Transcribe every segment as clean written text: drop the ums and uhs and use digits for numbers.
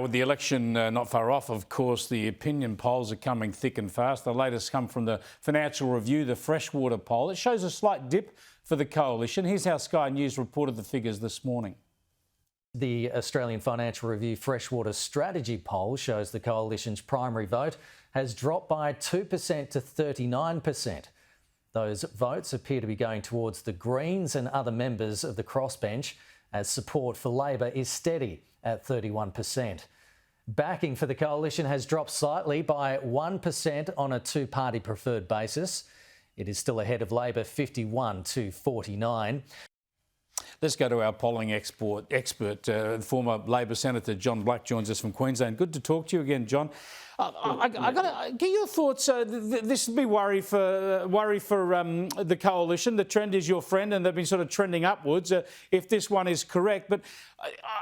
With the election not far off, of course, the opinion polls are coming thick and fast. The latest come from the Financial Review, the Freshwater poll. It shows a slight dip for the coalition. Here's how Sky News reported the figures this morning. The Australian Financial Review Freshwater Strategy poll shows the coalition's primary vote has dropped by 2% to 39%. Those votes appear to be going towards the Greens and other members of the crossbench, as support for Labor is steady at 31%. Backing for the coalition has dropped slightly by 1% on a two-party preferred basis. It is still ahead of Labor 51 to 49. Let's go to our polling expert, former Labor Senator John Black joins us from Queensland. Good to talk to you again, John. I got to get your thoughts. This would be worry for the coalition. The trend is your friend, and they've been sort of trending upwards. If this one is correct, but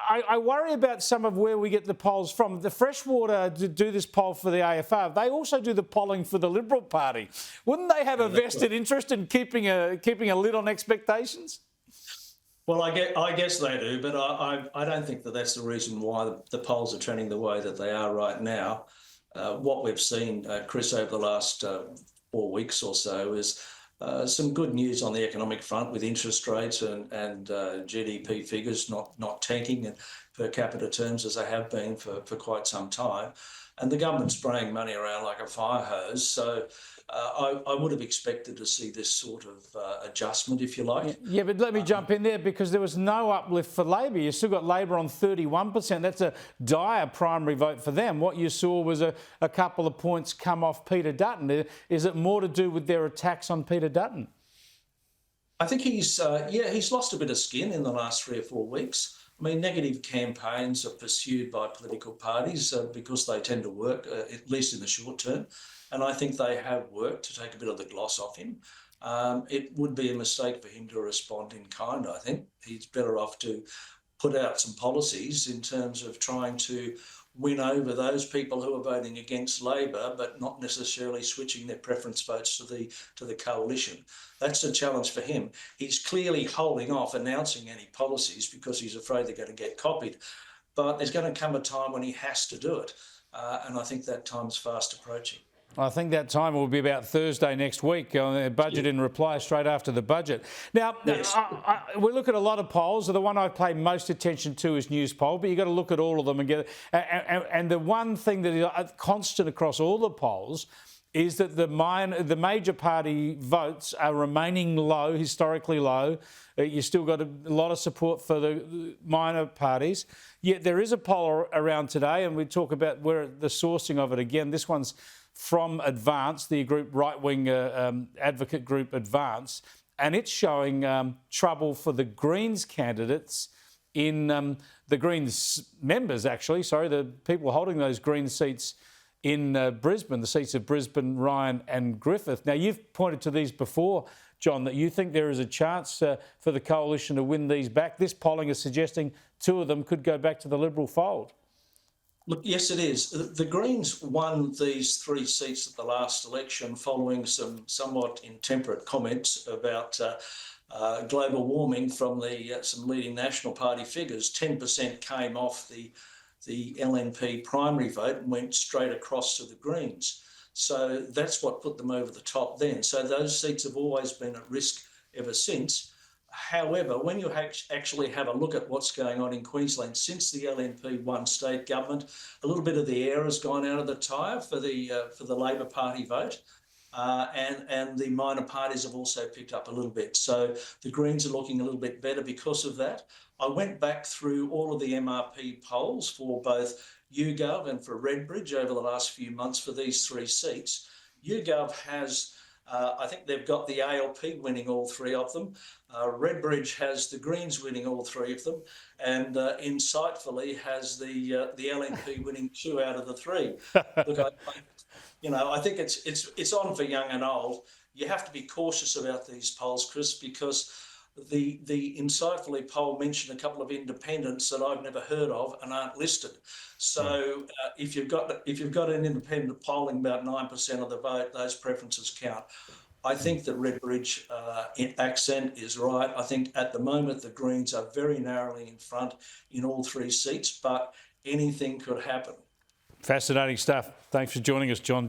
I worry about some of where we get the polls from. The Freshwater do this poll for the AFR. They also do the polling for the Liberal Party. Wouldn't they have a vested interest in keeping a lid on expectations? Well, I guess they do, but I don't think that that's the reason why the polls are trending the way that they are right now. What we've seen, Chris, over the last 4 weeks or so is some good news on the economic front with interest rates and GDP figures not tanking in per capita terms as they have been for quite some time. And the government's spraying money around like a fire hose. So I would have expected to see this sort of adjustment, if you like. Yeah, but let me jump in there because there was no uplift for Labor. You still got Labor on 31%. That's a dire primary vote for them. What you saw was a couple of points come off Peter Dutton. Is it more to do with their attacks on Peter Dutton? I think he's lost a bit of skin in the last 3 or 4 weeks. I mean, negative campaigns are pursued by political parties because they tend to work, at least in the short term. And I think they have worked to take a bit of the gloss off him. It would be a mistake for him to respond in kind, I think. He's better off to put out some policies in terms of trying to win over those people who are voting against Labor, but not necessarily switching their preference votes to the coalition. That's a challenge for him. He's clearly holding off announcing any policies because he's afraid they're going to get copied. But there's going to come a time when he has to do it. And I think that time's fast approaching. I think that time will be about Thursday next week on the budget in reply straight after the budget. Now, yes. We look at a lot of polls. The one I pay most attention to is News Poll, but you've got to look at all of them and get. And the one thing that is constant across all the polls is that the major party votes are remaining low, historically low. You still got a lot of support for the minor parties. Yet there is a poll around today, and we talk about where the sourcing of it again. This one's from Advance, the group right-wing advocate group Advance, and it's showing trouble for the Greens candidates in the Greens members, actually, sorry, the people holding those Green seats in Brisbane, the seats of Brisbane, Ryan and Griffith. Now, you've pointed to these before, John, that you think there is a chance for the coalition to win these back. This polling is suggesting 2 of them could go back to the Liberal fold. Look, yes, it is. The Greens won these 3 seats at the last election following some somewhat intemperate comments about global warming from some leading National Party figures. 10% came off the LNP primary vote and went straight across to the Greens. So that's what put them over the top then. So those seats have always been at risk ever since. However, when you actually have a look at what's going on in Queensland since the LNP won state government, a little bit of the air has gone out of the tyre for the Labor Party vote, and the minor parties have also picked up a little bit. So the Greens are looking a little bit better because of that. I went back through all of the MRP polls for both YouGov and for Redbridge over the last few months for these 3 seats. YouGov has I think they've got the ALP winning all 3 of them. Redbridge has the Greens winning all 3 of them, and insightfully has the LNP winning 2 out of the 3. Look, I think it's on for young and old. You have to be cautious about these polls, Chris, because the Insightfully poll mentioned a couple of independents that I've never heard of and aren't listed. So if you've got an independent polling about 9% of the vote, those preferences count. I think that Redbridge accent is right. I think at the moment the Greens are very narrowly in front in all 3 seats, but anything could happen. Fascinating stuff. Thanks for joining us, John.